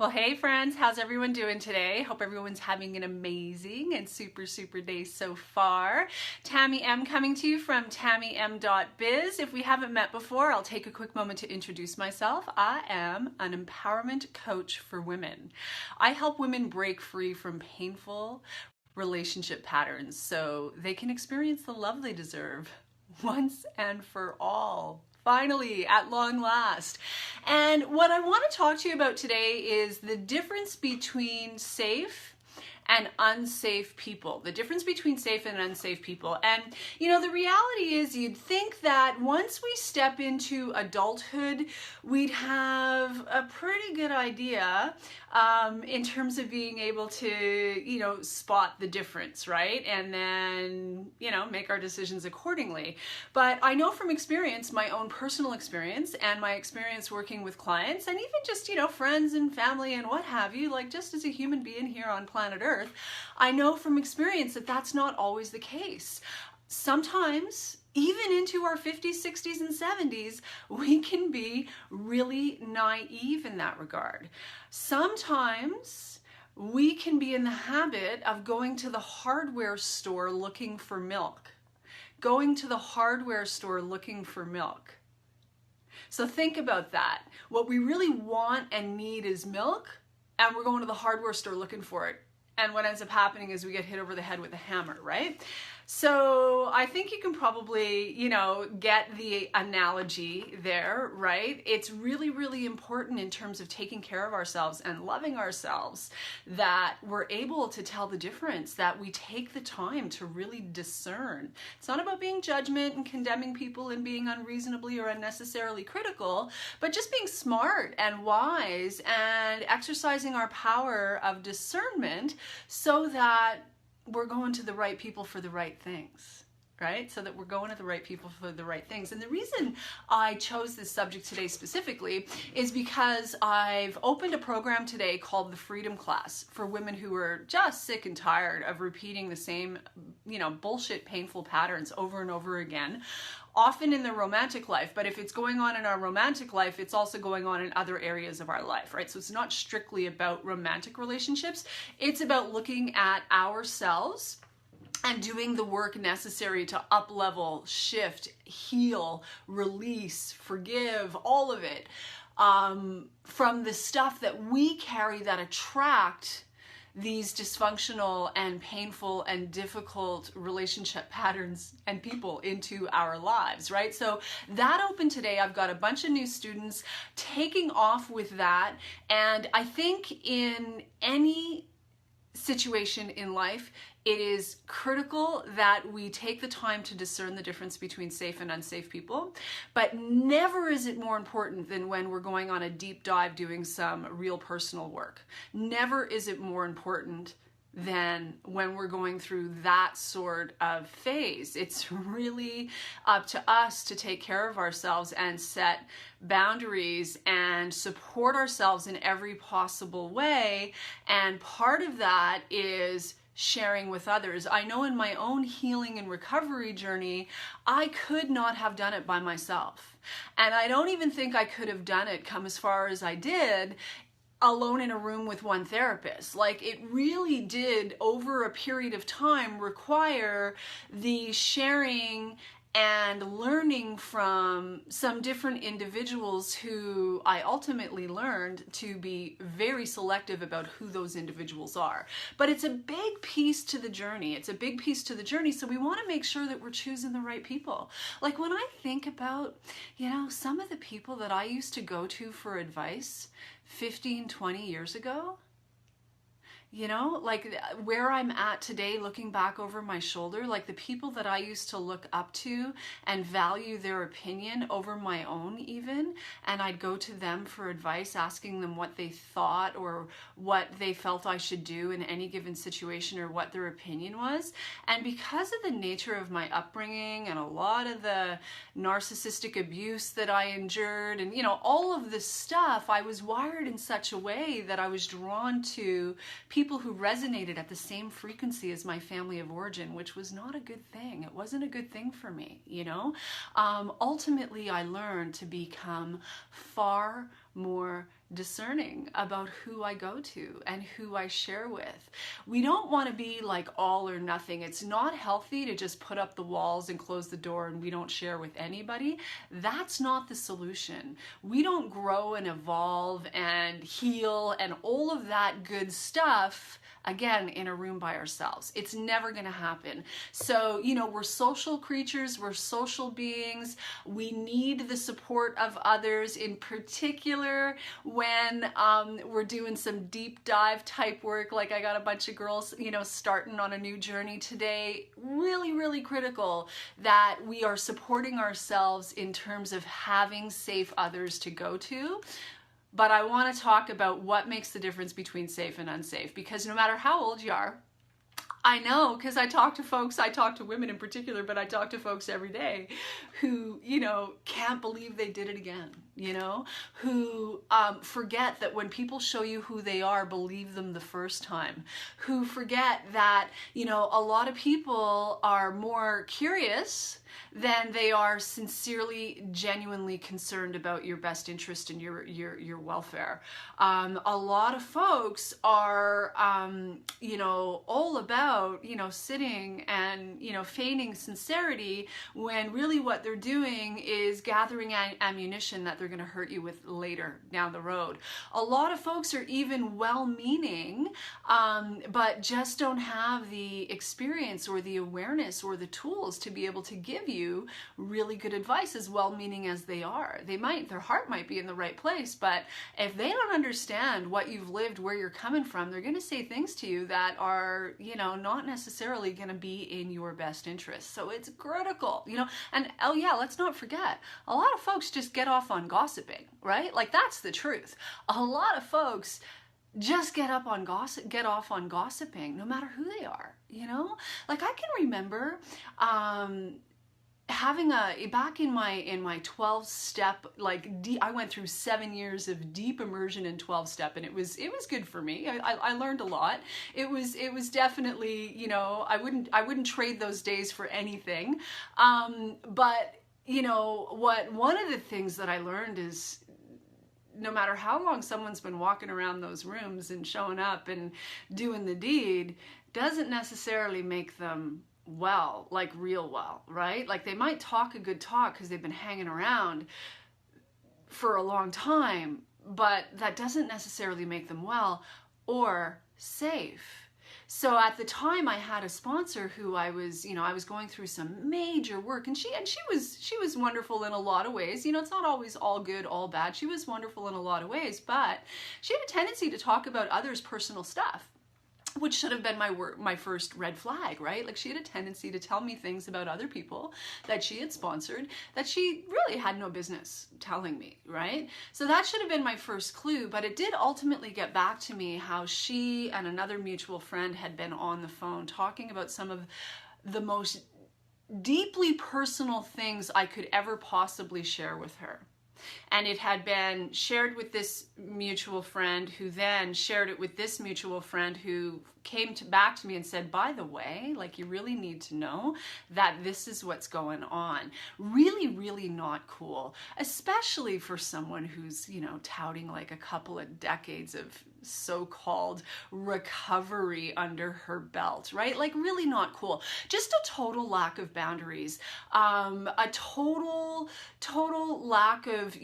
Well, hey friends, how's everyone doing today? Hope everyone's having an amazing and super day so far. Tamie M coming to you from tamiem.biz. If we haven't met before, I'll take a quick moment to introduce myself. I am an empowerment coach for women. I help women break free from painful relationship patterns so they can experience the love they deserve once and for all. Finally, at long last. And what I want to talk to you about today is the difference between safe and unsafe people. The difference between safe and unsafe people. And, you know, the reality is you'd think that once we step into adulthood, we'd have a pretty good idea in terms of being able to, you know, spot the difference, right? And then, you know, make our decisions accordingly. But I know from experience, my own personal experience and my experience working with clients and even just, you know, friends and family and what have you, like just as a human being here on planet Earth, I know from experience that that's not always the case. Sometimes, even into our 50s, 60s, and 70s, we can be really naive in that regard. Sometimes we can be in the habit of going to the hardware store looking for milk. Going to the hardware store looking for milk. So think about that. What we really want and need is milk, and we're going to the hardware store looking for it. And what ends up happening is we get hit over the head with a hammer, right? So I think you can probably, you know, get the analogy there, right? It's really important in terms of taking care of ourselves and loving ourselves that we're able to tell the difference, that we take the time to really discern. It's not about being judgment and condemning people and being unreasonably or unnecessarily critical, but just being smart and wise and exercising our power of discernment so that we're going to the right people for the right things, right? So that we're going to the right people for the right things. And the reason I chose this subject today specifically is because I've opened a program today called the Freedom Class for women who are just sick and tired of repeating the same, you know, bullshit, painful patterns over and over again, often in their romantic life. But if it's going on in our romantic life, it's also going on in other areas of our life, right? So it's not strictly about romantic relationships. It's about looking at ourselves and doing the work necessary to up-level, shift, heal, release, forgive, all of it, from the stuff that we carry that attract these dysfunctional and painful and difficult relationship patterns and people into our lives, right? So that opened today. I've got a bunch of new students taking off with that. And I think in any situation in life, it is critical that we take the time to discern the difference between safe and unsafe people, but never is it more important than when we're going on a deep dive doing some real personal work. Never is it more important than when we're going through that sort of phase. It's really up to us to take care of ourselves and set boundaries and support ourselves in every possible way. And part of that is sharing with others. I know in my own healing and recovery journey, I could not have done it by myself. And I don't even think I could have done it, come as far as I did, alone in a room with one therapist. Like, it really did, over a period of time, require the sharing and learning from some different individuals who I ultimately learned to be very selective about who those individuals are. But it's a big piece to the journey. It's a big piece to the journey. So we want to make sure that we're choosing the right people. Like, when I think about, you know, some of the people that I used to go to for advice 15, 20 years ago, you know, like where I'm at today, looking back over my shoulder, like the people that I used to look up to and value their opinion over my own even, and I'd go to them for advice, asking them what they thought or what they felt I should do in any given situation or what their opinion was. And because of the nature of my upbringing and a lot of the narcissistic abuse that I endured and, you know, all of this stuff, I was wired in such a way that I was drawn to people who resonated at the same frequency as my family of origin, which was not a good thing. It wasn't a good thing for me, you know? Ultimately, I learned to become far more discerning about who I go to and who I share with. We don't want to be like all or nothing. It's not healthy to just put up the walls and close the door and we don't share with anybody. That's not the solution. We don't grow and evolve and heal and all of that good stuff again in a room by ourselves. It's never going to happen. So, we're social creatures, we're social beings. We need the support of others, in particular when we're doing some deep dive type work. Like I got a bunch of girls, starting on a new journey today. Really, really critical that we are supporting ourselves in terms of having safe others to go to. But I want to talk about what makes the difference between safe and unsafe, because no matter how old you are, I know, because I talk to folks, I talk to women in particular, but I talk to folks every day who, can't believe they did it again, who forget that when people show you who they are, believe them the first time, who forget that, a lot of people are more curious than they are sincerely, genuinely concerned about your best interest and your welfare. A lot of folks are, all about, sitting and, feigning sincerity when really what they're doing is gathering ammunition that they're going to hurt you with later down the road. A lot of folks are even well-meaning, but just don't have the experience or the awareness or the tools to be able to give you really good advice, as well-meaning as they are. Their heart might be in the right place, but if they don't understand what you've lived, where you're coming from, they're going to say things to you that are, not necessarily going to be in your best interest. So it's critical, and oh yeah, let's not forget, a lot of folks just get off on gossiping, right? Like that's the truth. A lot of folks just get off on gossiping, no matter who they are, Like I can remember, having back in my 12-step, I went through 7 years of deep immersion in 12-step, and it was good for me. I learned a lot. It was definitely, I wouldn't trade those days for anything. But one of the things that I learned is, no matter how long someone's been walking around those rooms and showing up and doing the deed, doesn't necessarily make them well, like real well, right? Like they might talk a good talk because they've been hanging around for a long time, but that doesn't necessarily make them well or safe. So at the time I had a sponsor who I was going through some major work, and she was wonderful in a lot of ways. It's not always all good, all bad. She was wonderful in a lot of ways, but she had a tendency to talk about others' personal stuff, which should have been my first red flag, right? Like she had a tendency to tell me things about other people that she had sponsored that she really had no business telling me, right? So that should have been my first clue, but it did ultimately get back to me how she and another mutual friend had been on the phone talking about some of the most deeply personal things I could ever possibly share with her. And it had been shared with this mutual friend, who then shared it with this mutual friend, who came back to me and said, by the way, like you really need to know that this is what's going on. Really, really not cool, especially for someone who's, touting like a couple of decades of so-called recovery under her belt, right? Like really not cool. Just a total lack of boundaries, a total lack of,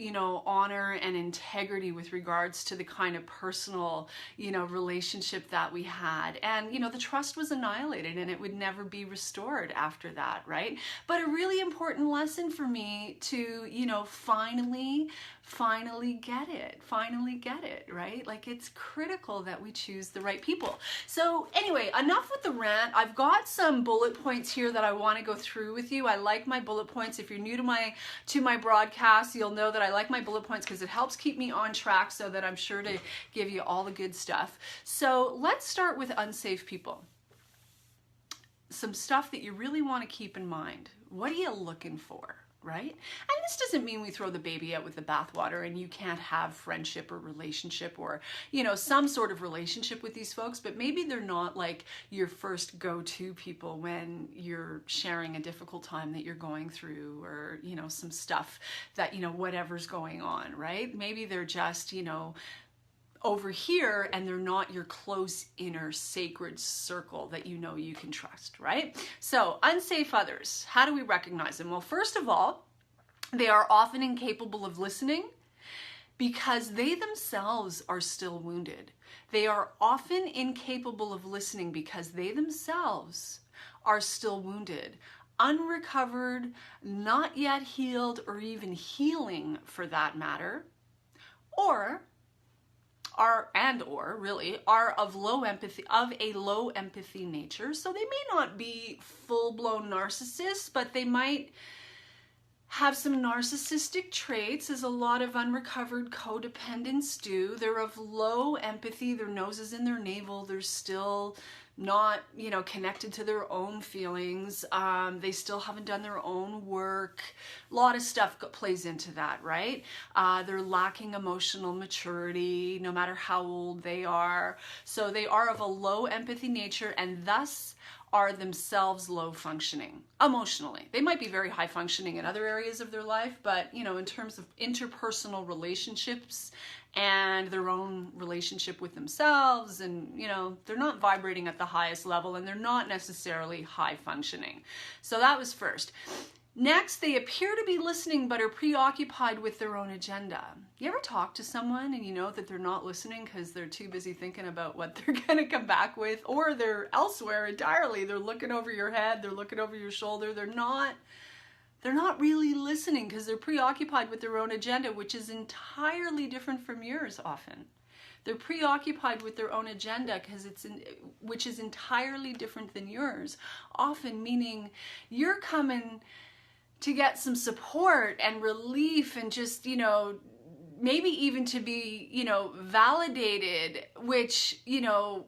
honor and integrity with regards to the kind of personal, relationship that we had. And, the trust was annihilated and it would never be restored after that, right? But a really important lesson for me to, finally get it, right? Like it's critical that we choose the right people. So anyway, enough with the rant. I've got some bullet points here that I want to go through with you. I like my bullet points. If you're new to my broadcast, you'll know that I like my bullet points because it helps keep me on track, so that I'm sure to give you all the good stuff. So let's start with unsafe people. Some stuff that you really want to keep in mind. What are you looking for? right? And this doesn't mean we throw the baby out with the bathwater and you can't have friendship or relationship or, you know, some sort of relationship with these folks, but maybe they're not like your first go-to people when you're sharing a difficult time that you're going through, or, you know, some stuff that, you know, whatever's going on, right? Maybe they're just, you know, over here, and they're not your close inner sacred circle that you know you can trust, right? So unsafe others, how do we recognize them? Well, first of all, they are often incapable of listening because they themselves are still wounded. They are often incapable of listening because they themselves are still wounded, unrecovered, not yet healed, or even healing for that matter, or really are of a low empathy nature. So they may not be full-blown narcissists, but they might have some narcissistic traits, as a lot of unrecovered codependents do. They're of low empathy, their nose is in their navel, they're still not, you know, connected to their own feelings. They still haven't done their own work. A lot of stuff plays into that, right? They're lacking emotional maturity, no matter how old they are. So they are of a low empathy nature, and thus are themselves low functioning emotionally. They might be very high functioning in other areas of their life, but, you know, in terms of interpersonal relationships and their own relationship with themselves, and, you know, they're not vibrating at the highest level, and they're not necessarily high functioning. So that was first. Next, they appear to be listening but are preoccupied with their own agenda. You ever talk to someone and you know that they're not listening because they're too busy thinking about what they're going to come back with, or they're elsewhere entirely? They're looking over your head, they're looking over your shoulder. They're not really listening because they're preoccupied with their own agenda, which is entirely different from yours often. They're preoccupied with their own agenda which is entirely different than yours, often meaning you're coming to get some support and relief and just, you know, maybe even to be, you know, validated, which, you know,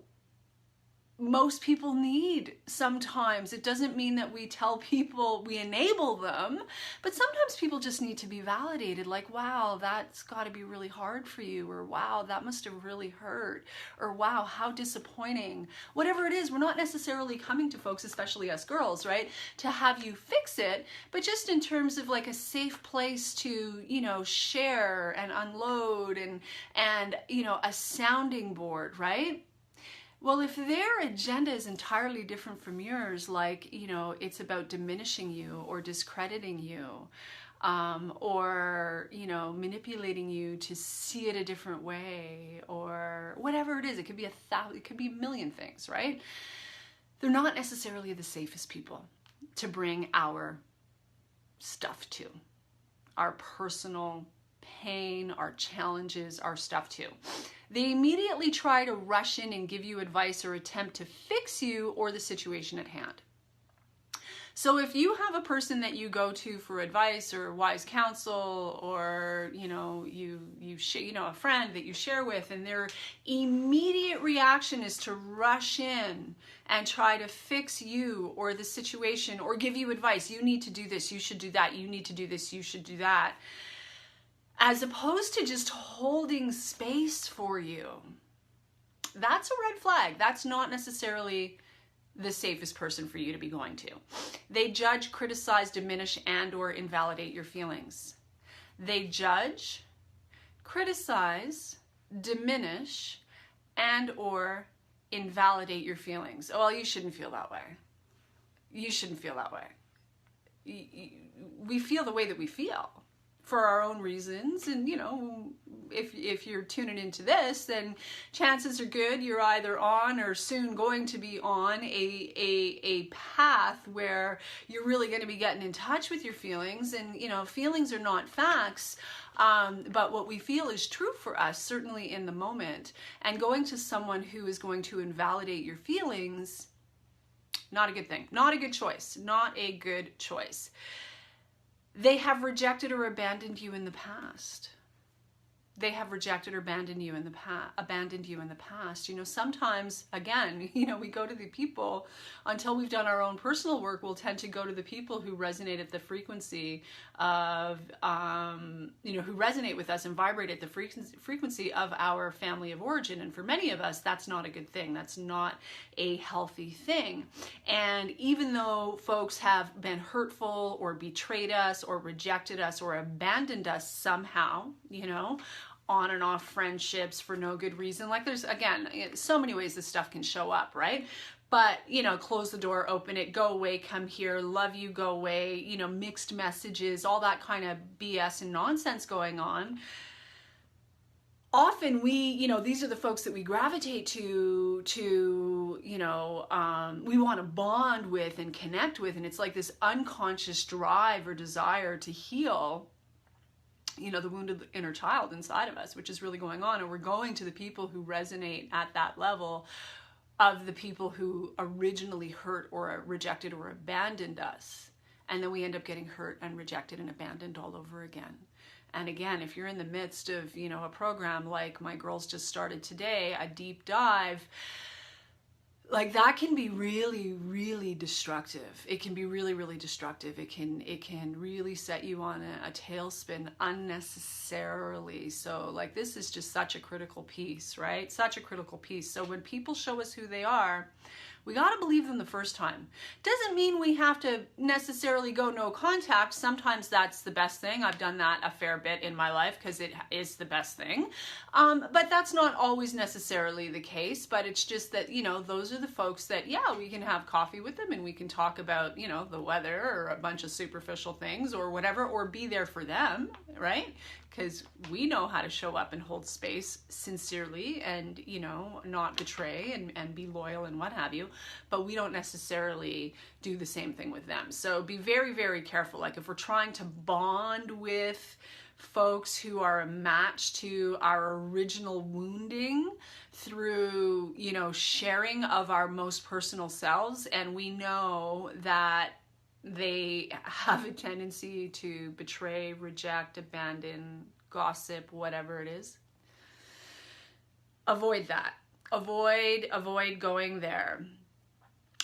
most people need sometimes. It doesn't mean that we tell people we enable them, but sometimes people just need to be validated, like, wow, that's got to be really hard for you, or wow, that must have really hurt, or wow, how disappointing. Whatever it is, we're not necessarily coming to folks, especially us girls, right, to have you fix it, but just in terms of like a safe place to, you know, share and unload and you know, a sounding board, right? Well, if their agenda is entirely different from yours, like, you know, it's about diminishing you or discrediting you, or, you know, manipulating you to see it a different way, or whatever it is, it could be a million things, right? They're not necessarily the safest people to bring our stuff to, our personal pain, our challenges, our stuff to. They immediately try to rush in and give you advice or attempt to fix you or the situation at hand. So if you have a person that you go to for advice or wise counsel, or, you know, a friend that you share with, and their immediate reaction is to rush in and try to fix you or the situation, or give you advice, you need to do this, you should do that, you need to do this, you should do that, as opposed to just holding space for you, that's a red flag. That's not necessarily the safest person for you to be going to. They judge, criticize, diminish, and or invalidate your feelings. They judge, criticize, diminish, and or invalidate your feelings. Oh, well, you shouldn't feel that way. You shouldn't feel that way. We feel the way that we feel for our own reasons, and, you know, if you're tuning into this, then chances are good you're either on or soon going to be on a path where you're really going to be getting in touch with your feelings. And, you know, feelings are not facts, but what we feel is true for us, certainly in the moment. And going to someone who is going to invalidate your feelings, not a good thing, not a good choice, not a good choice. They have rejected or abandoned you in the past. they have rejected or abandoned you in the past. You know, sometimes, again, you know, we go to the people, until we've done our own personal work, we'll tend to go to the people who resonate at the frequency of, you know, who resonate with us and vibrate at the frequency of our family of origin. And for many of us, that's not a good thing. That's not a healthy thing. And even though folks have been hurtful or betrayed us or rejected us or abandoned us somehow, you know, on and off friendships for no good reason. Like there's, again, so many ways this stuff can show up, right? But, you know, close the door, open it, go away, come here, love you, go away, you know, mixed messages, all that kind of BS and nonsense going on. Often we, you know, these are the folks that we gravitate to, you know, we want to bond with and connect with. And it's like this unconscious drive or desire to heal, you know, the wounded inner child inside of us, which is really going on. And we're going to the people who resonate at that level of the people who originally hurt or rejected or abandoned us. And then we end up getting hurt and rejected and abandoned all over again. And again, if you're in the midst of, you know, a program like my girls just started today, a deep dive, like that can be really, really destructive. It can be really, really destructive. It can really set you on a tailspin unnecessarily. So like this is just such a critical piece, right? Such a critical piece. So when people show us who they are, we got to believe them the first time. Doesn't mean we have to necessarily go no contact. Sometimes that's the best thing. I've done that a fair bit in my life because it is the best thing. But that's not always necessarily the case. But it's just that, you know, those are the folks that, yeah, we can have coffee with them and we can talk about, you know, the weather or a bunch of superficial things or whatever, or be there for them, right? Because we know how to show up and hold space sincerely and, you know, not betray and be loyal and what have you. But we don't necessarily do the same thing with them. So be very, very careful. Like if we're trying to bond with folks who are a match to our original wounding through, you know, sharing of our most personal selves, and we know that they have a tendency to betray, reject, abandon, gossip, whatever it is. Avoid that. Avoid going there.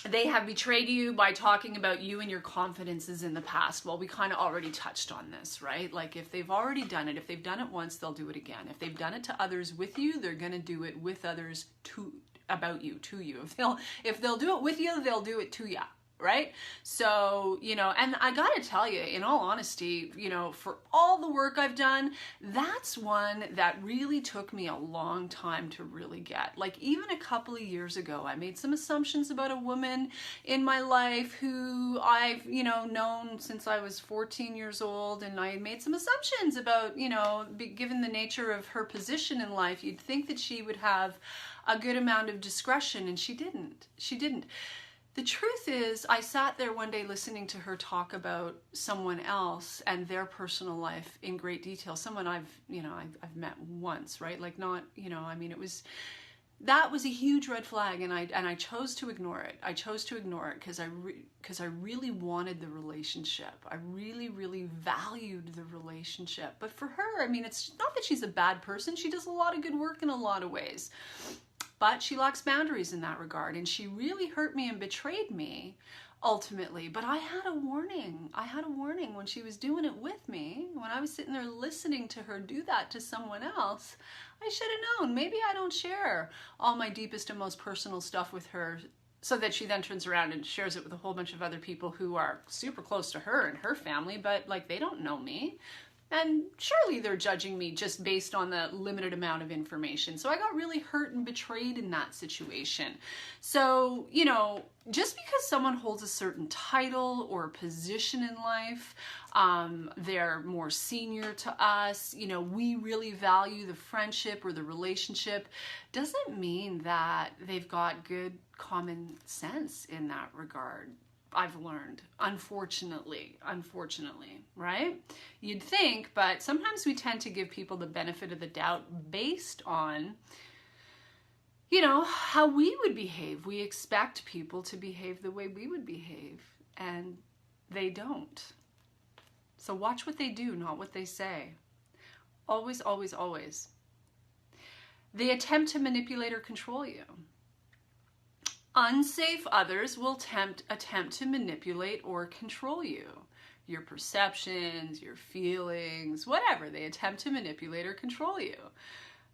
They have betrayed you by talking about you and your confidences in the past. Well, we kind of already touched on this, right? Like if they've already done it, if they've done it once, they'll do it again. If they've done it to others with you, they're going to do it with others about you, to you. If they'll do it with you, they'll do it to you. Right? So, you know, and I gotta tell you, in all honesty, you know, for all the work I've done, that's one that really took me a long time to really get. Like even a couple of years ago, I made some assumptions about a woman in my life who I've, you know, known since I was 14 years old. And I made some assumptions about, you know, given the nature of her position in life, you'd think that she would have a good amount of discretion, and she didn't. She didn't. The truth is, I sat there one day listening to her talk about someone else and their personal life in great detail. Someone I've met once, right? Like not, you know, I mean, that was a huge red flag, and I chose to ignore it. I chose to ignore it because I really wanted the relationship. I really, really valued the relationship. But for her, I mean, it's not that she's a bad person. She does a lot of good work in a lot of ways. But she lacks boundaries in that regard, and she really hurt me and betrayed me ultimately. But I had a warning. I had a warning when she was doing it with me. When I was sitting there listening to her do that to someone else, I should have known. Maybe I don't share all my deepest and most personal stuff with her, so that she then turns around and shares it with a whole bunch of other people who are super close to her and her family, but like they don't know me. And surely they're judging me just based on the limited amount of information. So I got really hurt and betrayed in that situation. So, you know, just because someone holds a certain title or position in life, they're more senior to us, you know, we really value the friendship or the relationship, doesn't mean that they've got good common sense in that regard. I've learned, unfortunately, right? You'd think, but sometimes we tend to give people the benefit of the doubt based on, you know, how we would behave. We expect people to behave the way we would behave, and they don't. So watch what they do, not what they say. Always, always, always. They attempt to manipulate or control you. Unsafe others will attempt to manipulate or control you. Your perceptions, your feelings, whatever. They attempt to manipulate or control you.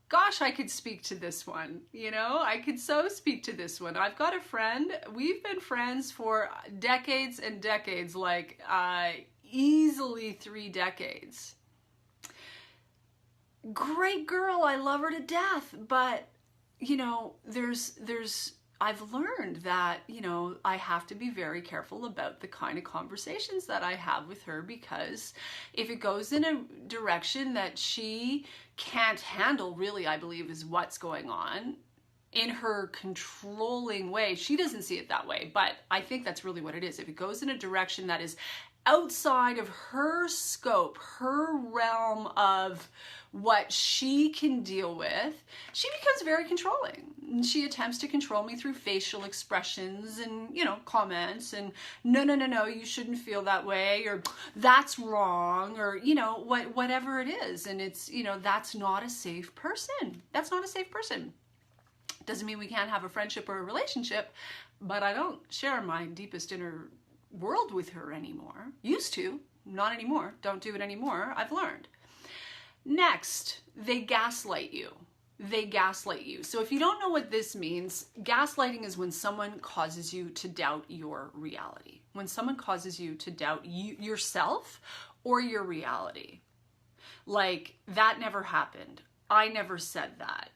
Gosh, I could speak to this one, you know? I could so speak to this one. I've got a friend. We've been friends for decades and decades, like easily 3 decades. Great girl, I love her to death, but you know, I've learned that, you know, I have to be very careful about the kind of conversations that I have with her, because if it goes in a direction that she can't handle, really, I believe is what's going on, in her controlling way. She doesn't see it that way, but I think that's really what it is. If it goes in a direction that is outside of her scope, her realm of what she can deal with, she becomes very controlling. And she attempts to control me through facial expressions and, you know, comments and no, you shouldn't feel that way, or that's wrong, or, you know, whatever it is. And it's, you know, that's not a safe person. That's not a safe person. Doesn't mean we can't have a friendship or a relationship, but I don't share my deepest inner world with her anymore. Used to, not anymore. Don't do it anymore. I've learned. Next, they gaslight you. They gaslight you. So if you don't know what this means, gaslighting is when someone causes you to doubt your reality. When someone causes you to doubt yourself or your reality. Like, that never happened. I never said that.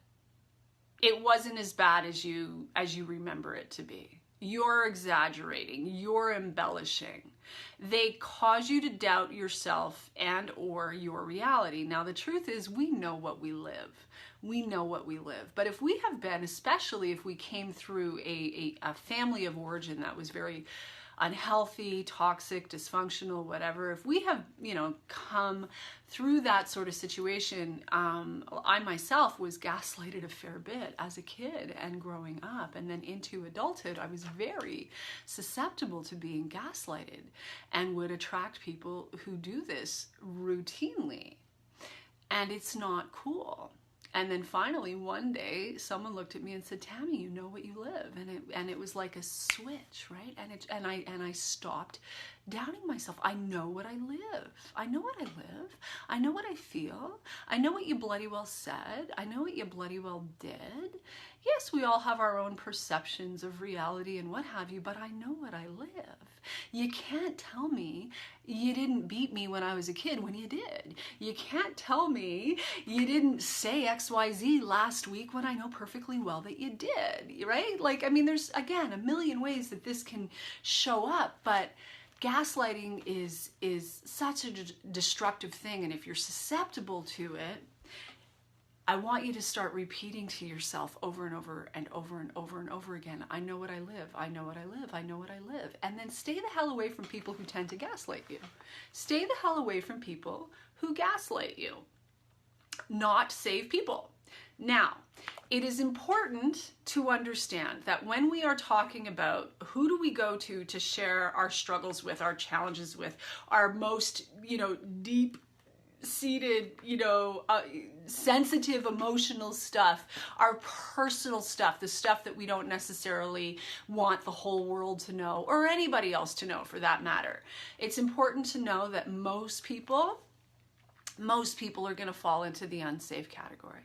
It wasn't as bad as you remember it to be. You're exaggerating, you're embellishing. They cause you to doubt yourself and or your reality. Now, the truth is, we know what we live. We know what we live. But if we have been, especially if we came through a family of origin that was very unhealthy, toxic, dysfunctional, whatever, if we have, you know, come through that sort of situation, I myself was gaslighted a fair bit as a kid and growing up, and then into adulthood, I was very susceptible to being gaslighted and would attract people who do this routinely. And it's not cool. And then finally, one day, someone looked at me and said, "Tamie, you know what you live." And it was like a switch, right? And I stopped doubting myself. I know what I live. I know what I live. I know what I feel. I know what you bloody well said. I know what you bloody well did. Yes, we all have our own perceptions of reality and what have you, but I know what I live. You can't tell me you didn't beat me when I was a kid when you did. You can't tell me you didn't say XYZ last week when I know perfectly well that you did, right? Like, I mean, there's, again, a million ways that this can show up, but gaslighting is such a destructive thing. And if you're susceptible to it, I want you to start repeating to yourself over and over and over and over and over again, I know what I live, I know what I live, I know what I live. And then stay the hell away from people who tend to gaslight you. Stay the hell away from people who gaslight you. Not safe people. Now, it is important to understand that when we are talking about who do we go to share our struggles with, our challenges with, our most, you know, deep seated, you know, sensitive emotional stuff, our personal stuff, the stuff that we don't necessarily want the whole world to know, or anybody else to know for that matter. It's important to know that most people are going to fall into the unsafe category.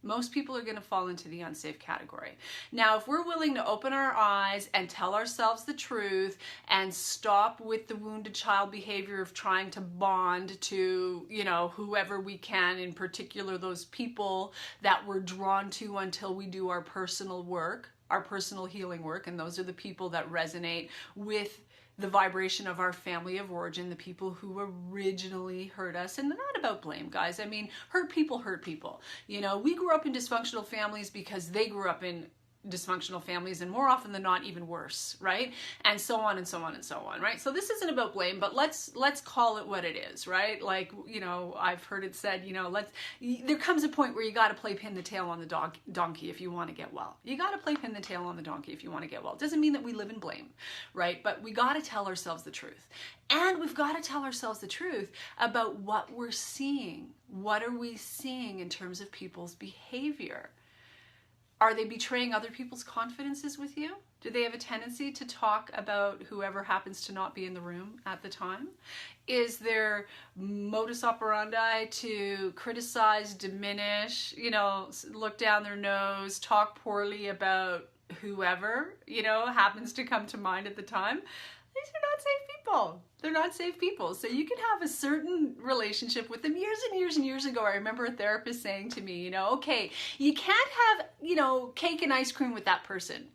Most people are going to fall into the unsafe category. Now, if we're willing to open our eyes and tell ourselves the truth and stop with the wounded child behavior of trying to bond to, you know, whoever we can, in particular those people that we're drawn to until we do our personal work, our personal healing work, and those are the people that resonate with the vibration of our family of origin, the people who originally hurt us. And they're not about blame, guys. I mean, hurt people hurt people. You know, we grew up in dysfunctional families because they grew up in dysfunctional families, and more often than not even worse, right? And so on and so on and so on, right? So this isn't about blame, but let's call it what it is, right? Like, you know, I've heard it said, you know, there comes a point where you got to play pin the tail on the donkey if you want to get well. You got to play pin the tail on the donkey if you want to get well. It doesn't mean that we live in blame, right? But we got to tell ourselves the truth. And we've got to tell ourselves the truth about what we're seeing. What are we seeing in terms of people's behavior? Are they betraying other people's confidences with you? Do they have a tendency to talk about whoever happens to not be in the room at the time? Is their modus operandi to criticize, diminish, you know, look down their nose, talk poorly about whoever, you know, happens to come to mind at the time? These are not safe people. They're not safe people. So you can have a certain relationship with them. Years and years and years ago, I remember a therapist saying to me, you know, okay, you can't have, you know, cake and ice cream with that person,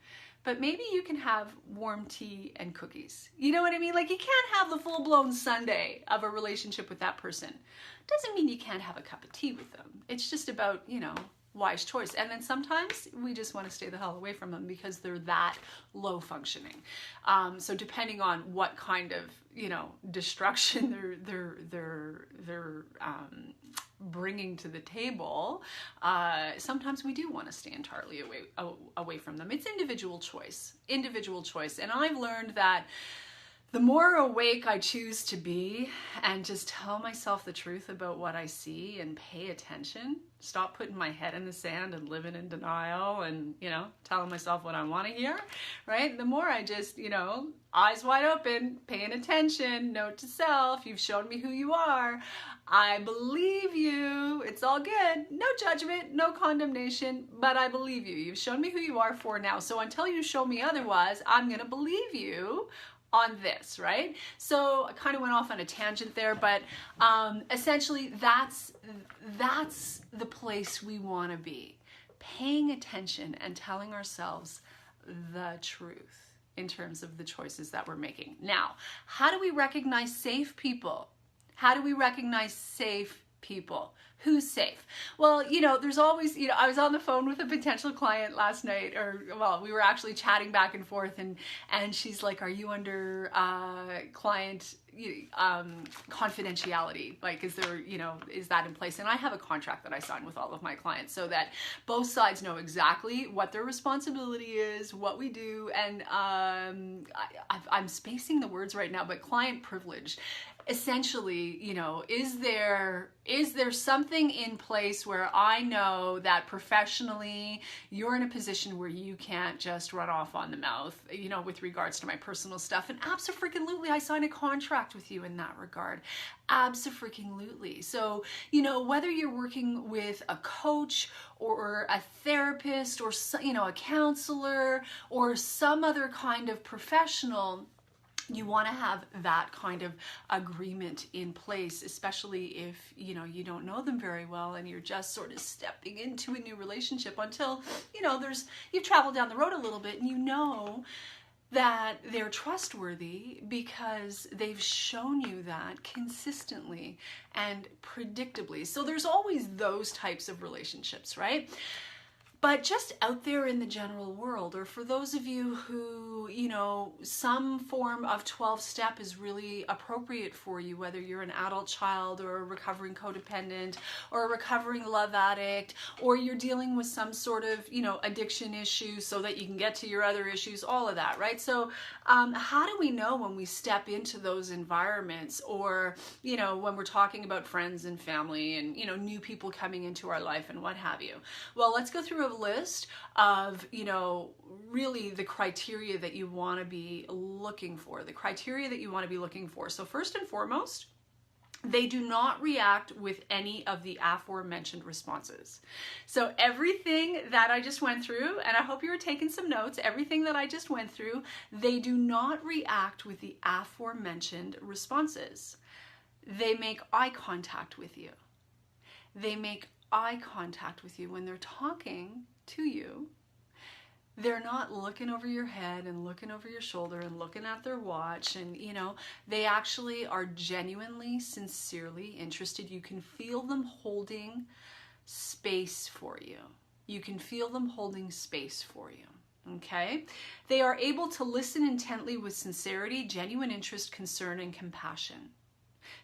but maybe you can have warm tea and cookies. You know what I mean? Like, you can't have the full-blown sundae of a relationship with that person. Doesn't mean you can't have a cup of tea with them. It's just about, you know, wise choice. And then sometimes we just want to stay the hell away from them because they're that low functioning. So depending on what kind of, you know, destruction they're bringing to the table, sometimes we do want to stay entirely away from them. It's individual choice. And I've learned that the more awake I choose to be and just tell myself the truth about what I see and pay attention, stop putting my head in the sand and living in denial and, you know, telling myself what I want to hear, right? The more I just, you know, eyes wide open, paying attention, note to self, you've shown me who you are. I believe you. It's all good. No judgment, no condemnation, but I believe you. You've shown me who you are for now. So until you show me otherwise, I'm going to believe you on this, right? So I kind of went off on a tangent there, but essentially that's the place we want to be, paying attention and telling ourselves the truth in terms of the choices that we're making. Now, how do we recognize safe people? How do we recognize safe people? Who's safe? Well, you know, there's always, you know, I was on the phone with a potential client last night, or, well, we were actually chatting back and forth, and she's like, are you under client confidentiality? Like, is there, you know, is that in place? And I have a contract that I sign with all of my clients so that both sides know exactly what their responsibility is, what we do, and I'm spacing the words right now, but client privilege. Essentially, you know, is there something in place where I know that professionally you're in a position where you can't just run off on the mouth, you know, with regards to my personal stuff? And absolutely, I sign a contract with you in that regard. Absolutely. So, you know, whether you're working with a coach or a therapist or, you know, a counselor or some other kind of professional, you want to have that kind of agreement in place, especially if, you know, you don't know them very well and you're just sort of stepping into a new relationship until, you know, you've traveled down the road a little bit and you know that they're trustworthy because they've shown you that consistently and predictably. So there's always those types of relationships, right? But just out there in the general world, or for those of you who, you know, some form of 12-step is really appropriate for you, whether you're an adult child or a recovering codependent or a recovering love addict, or you're dealing with some sort of, you know, addiction issue so that you can get to your other issues, all of that, right? So how do we know when we step into those environments, or, you know, when we're talking about friends and family and, you know, new people coming into our life and what have you? Well, let's go through a list of, you know, really the criteria that you want to be looking for, So first and foremost, they do not react with any of the aforementioned responses. So everything that I just went through, and I hope you were taking some notes, everything that I just went through, they do not react with the aforementioned responses. They make eye contact with you. They make eye contact with you when they're talking to you. They're not looking over your head and looking over your shoulder and looking at their watch, and, you know, they actually are genuinely, sincerely interested. You can feel them holding space for you. You can feel them holding space for you. Okay? They are able to listen intently with sincerity, genuine interest, concern, and compassion.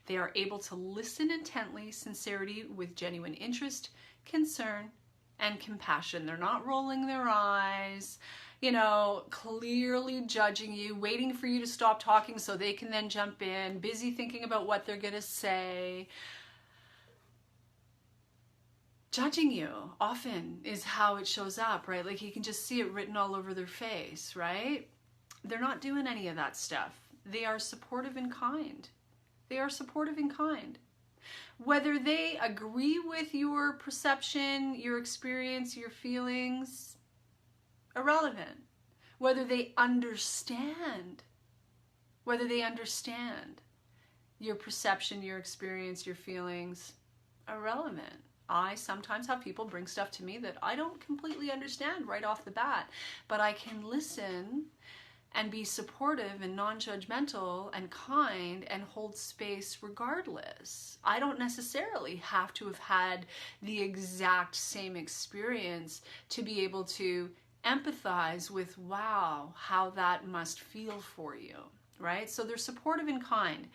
They are able to listen intently, sincerity, with genuine interest, concern, and compassion. They're not rolling their eyes, you know, clearly judging you, waiting for you to stop talking so they can then jump in, busy thinking about what they're going to say. Judging you often is how it shows up, right? Like you can just see it written all over their face, right? They're not doing any of that stuff. They are supportive and kind. They are supportive and kind. Whether they agree with your perception, your experience, your feelings, irrelevant. Whether they understand your perception, your experience, your feelings, irrelevant. I sometimes have people bring stuff to me that I don't completely understand right off the bat, but I can listen and be supportive and non-judgmental and kind and hold space regardless. I don't necessarily have to have had the exact same experience to be able to empathize with, wow, how that must feel for you, right? So they're supportive and kind.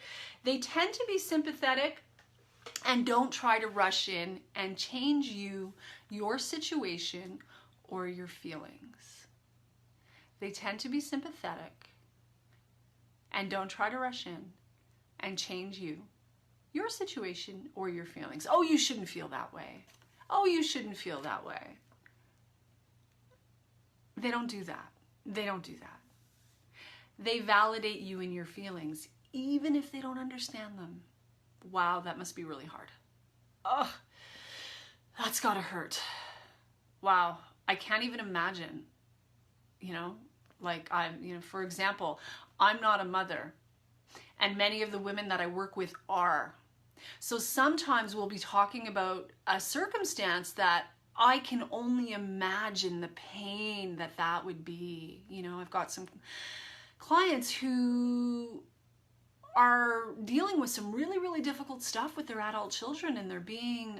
They tend to be sympathetic and don't try to rush in and change you, your situation, or your feelings. They tend to be sympathetic and don't try to rush in and change you, your situation, or your feelings. Oh, you shouldn't feel that way. Oh, you shouldn't feel that way. They don't do that. They don't do that. They validate you and your feelings, even if they don't understand them. Wow, that must be really hard. Oh, that's gotta hurt. Wow, I can't even imagine, you know, like for example, I'm not a mother, and many of the women that I work with are. So sometimes we'll be talking about a circumstance that I can only imagine the pain that would be. You know, I've got some clients who are dealing with some really, really difficult stuff with their adult children, and they're being,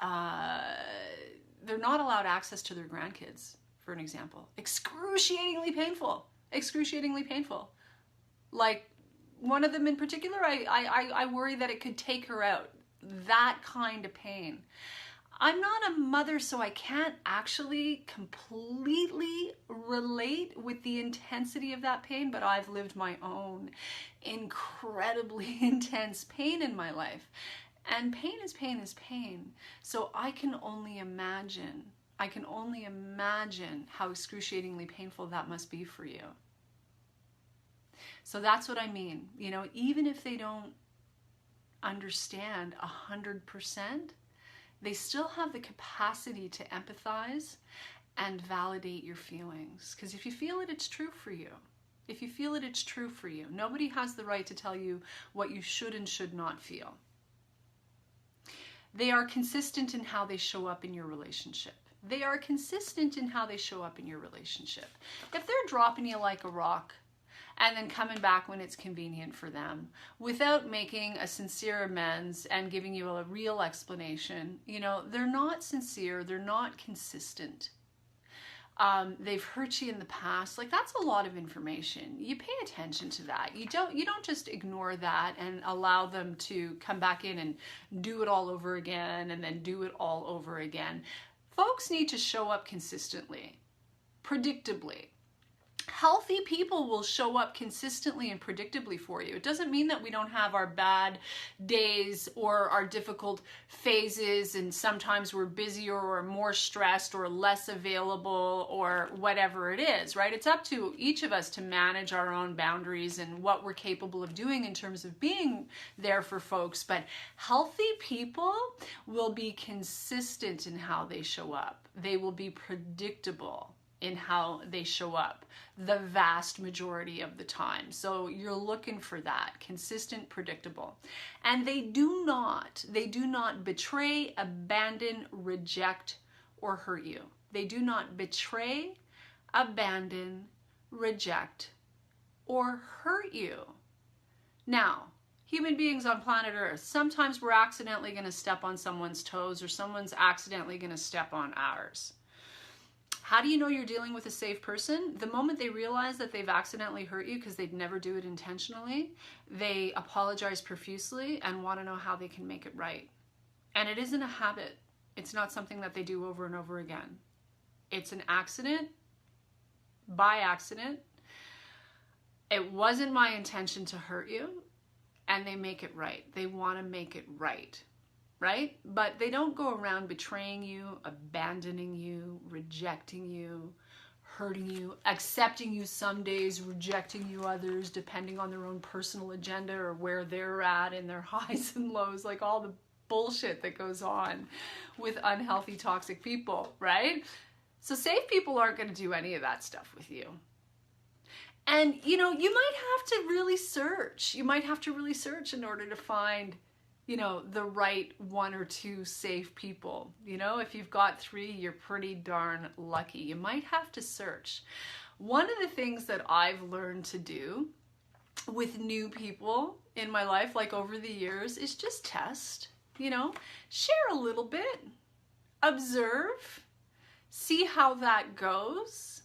they're not allowed access to their grandkids, for an example. Excruciatingly painful. Like one of them in particular, I worry that it could take her out. That kind of pain. I'm not a mother, so I can't actually completely relate with the intensity of that pain, but I've lived my own incredibly intense pain in my life. And pain is pain is pain. So I can only imagine how excruciatingly painful that must be for you. So that's what I mean. You know, even if they don't understand 100%, they still have the capacity to empathize and validate your feelings. Because if you feel it, it's true for you. If you feel it, it's true for you. Nobody has the right to tell you what you should and should not feel. They are consistent in how they show up in your relationship. They are consistent in how they show up in your relationship. If they're dropping you like a rock and then coming back when it's convenient for them without making a sincere amends and giving you a real explanation, you know, they're not sincere, they're not consistent. They've hurt you in the past. Like, that's a lot of information. You pay attention to that. You don't just ignore that and allow them to come back in and do it all over again and then do it all over again. Folks need to show up consistently, predictably. Healthy people will show up consistently and predictably for you. It doesn't mean that we don't have our bad days or our difficult phases, and sometimes we're busier or more stressed or less available or whatever it is, right? It's up to each of us to manage our own boundaries and what we're capable of doing in terms of being there for folks. But healthy people will be consistent in how they show up. They will be predictable in how they show up the vast majority of the time. So you're looking for that, consistent, predictable. And they do not betray, abandon, reject, or hurt you. They do not betray, abandon, reject, or hurt you. Now, human beings on planet Earth, sometimes we're accidentally going to step on someone's toes, or someone's accidentally going to step on ours. How do you know you're dealing with a safe person? The moment they realize that they've accidentally hurt you, because they'd never do it intentionally, they apologize profusely and want to know how they can make it right. And it isn't a habit. It's not something that they do over and over again. It's an accident, by accident. It wasn't my intention to hurt you, and they make it right. They want to make it right. Right? But they don't go around betraying you, abandoning you, rejecting you, hurting you, accepting you some days, rejecting you others, depending on their own personal agenda or where they're at in their highs and lows, like all the bullshit that goes on with unhealthy, toxic people, right? So safe people aren't going to do any of that stuff with you. And, you know, you might have to really search. You might have to really search in order to find, you know, the right 1 or 2 safe people. You know, if you've got 3, you're pretty darn lucky. You might have to search. One of the things that I've learned to do with new people in my life, like over the years, is just test, you know, share a little bit, observe, see how that goes.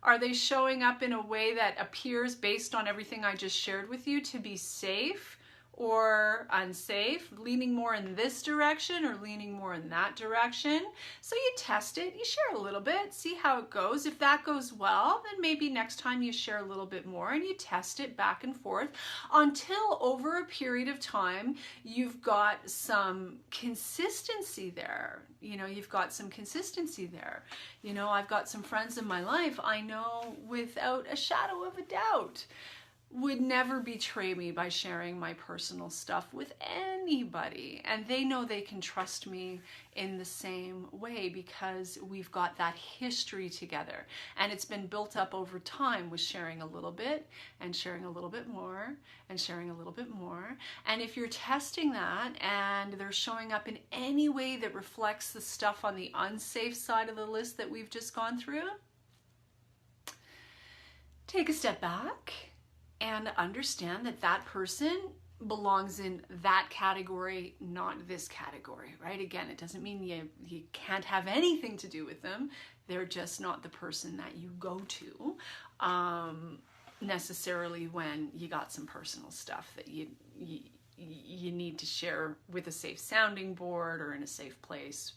Are they showing up in a way that appears, based on everything I just shared with you, to be safe or unsafe, leaning more in this direction or leaning more in that direction? So you test it, you share a little bit, see how it goes. If that goes well, then maybe next time you share a little bit more, and you test it back and forth until over a period of time you've got some consistency there. You know, you've got some consistency there. You know, I've got some friends in my life I know without a shadow of a doubt would never betray me by sharing my personal stuff with anybody. And they know they can trust me in the same way because we've got that history together. And it's been built up over time with sharing a little bit and sharing a little bit more and sharing a little bit more. And if you're testing that and they're showing up in any way that reflects the stuff on the unsafe side of the list that we've just gone through, take a step back and understand that that person belongs in that category, not this category, right? Again, it doesn't mean you can't have anything to do with them. They're just not the person that you go to necessarily when you got some personal stuff that you need to share with a safe sounding board or in a safe place.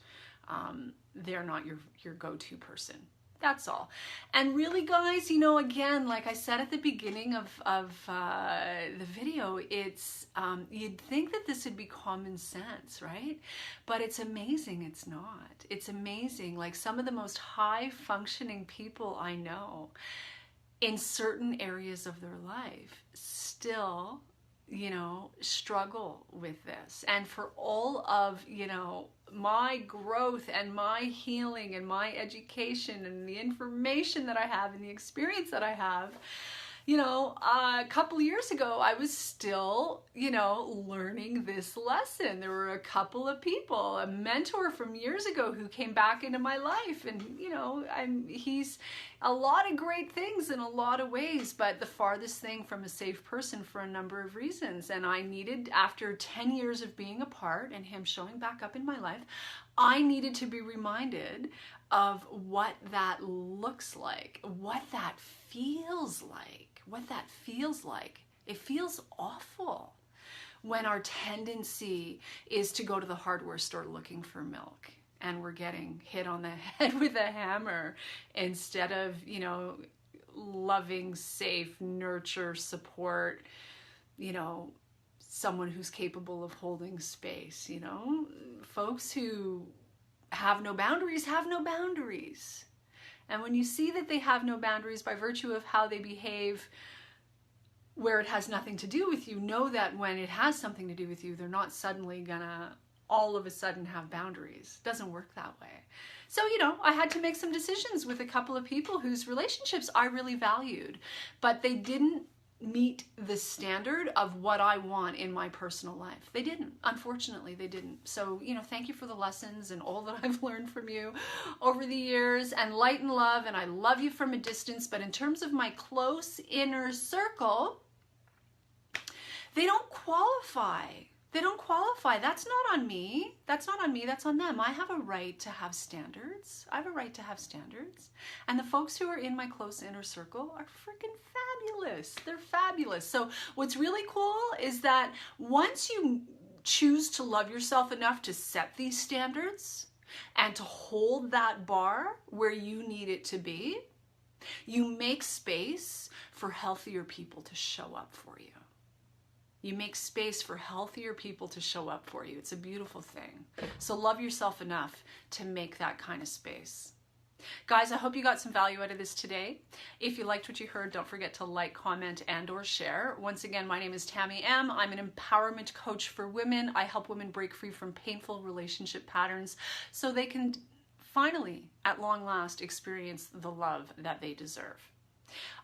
They're not your go-to person. That's all. And really, guys, you know, again, like I said at the beginning of the video, it's you'd think that this would be common sense, right? But it's amazing it's not. It's amazing. Like some of the most high-functioning people I know in certain areas of their life still, you know, struggle with this. And for all of, you know, my growth and my healing and my education and the information that I have and the experience that I have, you know, a couple of years ago, I was still, you know, learning this lesson. There were a couple of people, a mentor from years ago who came back into my life, and, you know, he's a lot of great things in a lot of ways, but the farthest thing from a safe person for a number of reasons. And I needed, after 10 years of being apart and him showing back up in my life, I needed to be reminded of what that looks like, what that feels like, what that feels like. It feels awful when our tendency is to go to the hardware store looking for milk and we're getting hit on the head with a hammer instead of, you know, loving, safe, nurture, support, you know, someone who's capable of holding space. You know, folks who have no boundaries have no boundaries. And when you see that they have no boundaries by virtue of how they behave where it has nothing to do with you, know that when it has something to do with you, they're not suddenly gonna all of a sudden have boundaries. It doesn't work that way. So, you know, I had to make some decisions with a couple of people whose relationships I really valued, but they didn't meet the standard of what I want in my personal life. They didn't. Unfortunately, they didn't. So, you know, thank you for the lessons and all that I've learned from you over the years, and light and love, and I love you from a distance. But in terms of my close inner circle, they don't qualify. They don't qualify. That's not on me. That's not on me. That's on them. I have a right to have standards. I have a right to have standards. And the folks who are in my close inner circle are freaking fabulous. They're fabulous. So what's really cool is that once you choose to love yourself enough to set these standards and to hold that bar where you need it to be, you make space for healthier people to show up for you. You make space for healthier people to show up for you. It's a beautiful thing. So love yourself enough to make that kind of space. Guys, I hope you got some value out of this today. If you liked what you heard, don't forget to like, comment, and or share. Once again, my name is Tamie M. I'm an empowerment coach for women. I help women break free from painful relationship patterns so they can finally, at long last, experience the love that they deserve.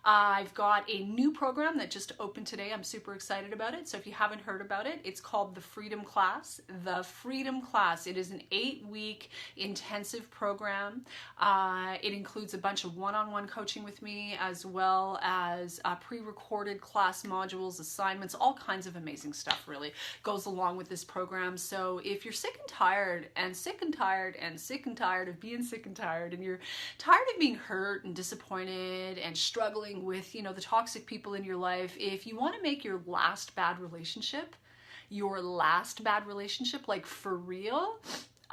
I've got a new program that just opened today. I'm super excited about it. So if you haven't heard about it, it's called the Freedom Class. The Freedom Class. It is an 8-week intensive program. It includes a bunch of one-on-one coaching with me, as well as pre-recorded class modules, assignments, all kinds of amazing stuff really goes along with this program. So if you're sick and tired and sick and tired and sick and tired of being sick and tired, and you're tired of being hurt and disappointed and struggling with, you know, the toxic people in your life, if you want to make your last bad relationship, like for real,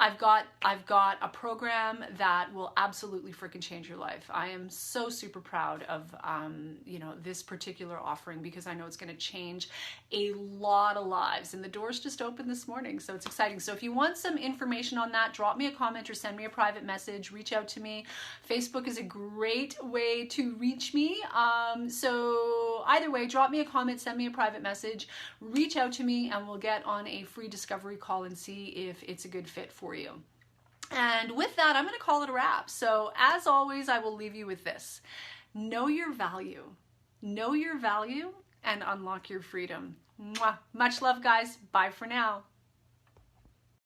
I've got a program that will absolutely freaking change your life. I am so super proud of this particular offering, because I know it's going to change a lot of lives, and the doors just opened this morning, so it's exciting. So if you want some information on that, drop me a comment or send me a private message. Reach out to me. Facebook is a great way to reach me. So either way, drop me a comment, send me a private message, reach out to me, and we'll get on a free discovery call and see if it's a good fit for you. And with that, I'm going to call it a wrap. So as always, I will leave you with this. Know your value. Know your value and unlock your freedom. Mwah. Much love, guys. Bye for now.